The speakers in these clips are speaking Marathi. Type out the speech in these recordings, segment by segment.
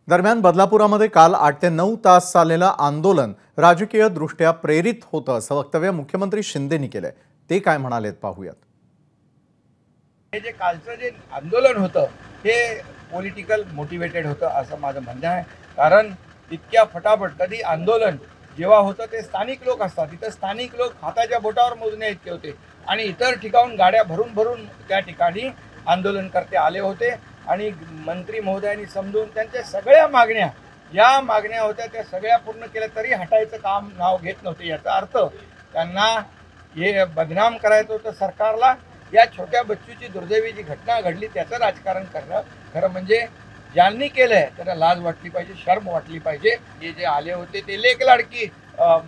दरम्यान बदलापुरामध्ये काल 8 ते 9 तास चाललेलं आंदोलन राजकीय दृष्ट्या प्रेरित होतं असं वक्तव्य मुख्यमंत्री शिंदेंनी केलंय। ते काय म्हणालेत पाहूयात। हे जे कालचं जे आंदोलन होतं हे पॉलिटिकल मोटिवेटेड होतं असं माझं म्हणणं आहे। कारण इतक्या फटाफट कधी आंदोलन जेव्हा होतं ते स्थानिक लोक असतात, तिथं स्थानिक लोक हाताच्या बोटावर मोजण्या इतके होते आणि इतर ठिकाणून गाड्या भरून भरून त्या ठिकाणी आंदोलनकर्ते आले होते आणि मंत्री महोदयांनी समजून त्यांच्या सगळ्या मागण्या या मागण्या होत्या त्या सगळ्या पूर्ण केल्या तरी हटायचं काम नाव घेत नव्हते। याचा अर्थ त्यांना हे बदनाम करायचं होतं सरकारला। या छोट्या बच्चूची दुर्दैवी जी घटना घडली त्याचं राजकारण करणं खरं म्हणजे ज्यांनी केलंय त्यांना लाज वाटली पाहिजे, शर्म वाटली पाहिजे। हे जे आले होते ते लेक लाडकी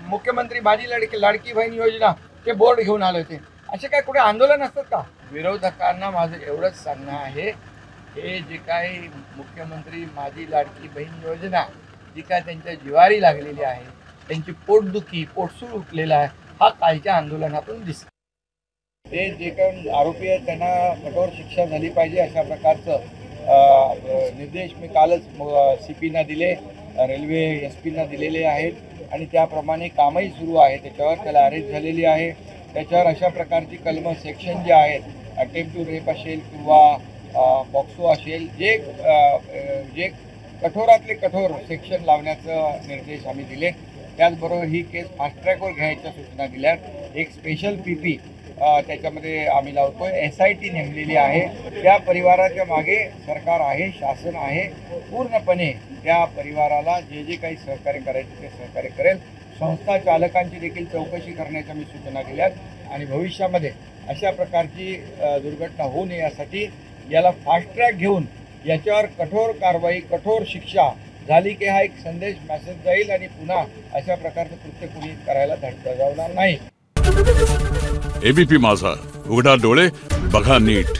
मुख्यमंत्री माझी लाडकी बहीण योजना ते बोर्ड घेऊन आले होते। असे काय कुठे आंदोलन असतात का? विरोधकांना माझं एवढंच सांगणं आहे, हे जे काही मुख्यमंत्री माझी लाडकी बहीण योजना जी काय त्यांच्या जिवारी लागलेली आहे, त्यांची पोटदुखी पोटसूळ उठलेला आहे, हा कालच्या आंदोलनातून दिसतो। ते जे काही आरोपी आहेत त्यांना कठोर शिक्षा झाली पाहिजे अशा प्रकारचं निर्देश मी कालच CPना दिले, रेल्वे SP ना दिलेले आहेत आणि त्याप्रमाणे कामही सुरू आहे। त्याच्यावर त्याला अरेस्ट झालेली आहे। त्याच्यावर अशा प्रकारची कलम सेक्शन जे आहेत, अटेम्प्ट टू रेप असेल किंवा पॉक्सो असेल, जे कठोरातले कठोर सेक्शन लावण्याचं निर्देश आम्ही दिले। त्याचबरोबर ही केस फास्ट ट्रॅकवर घ्यायच्या सूचना दिल्या। एक स्पेशल PP त्याच्यामध्ये आम्ही लावतोय, SIT नेमलेली आहे। त्या परिवाराच्या मागे सरकार आहे, शासन आहे, पूर्णपणे त्या परिवाराला जे जे काही सहकार्य करायचे ते सहकार्य करेल। संस्था चालकांची देखील चौकशी करण्याच्या मी सूचना दिल्यात आणि भविष्यामध्ये अशा प्रकारची दुर्घटना होऊ नये यासाठी याला फास्ट ट्रॅक घेऊन याच्यावर कठोर कारवाई, कठोर शिक्षा झाली की हा एक संदेश मेसेज जाईल आणि पुन्हा अशा प्रकारचं कृत्य कुणी करायला धडधडवणार नाही। ABP माझा, उघडा डोळे बघा नीट।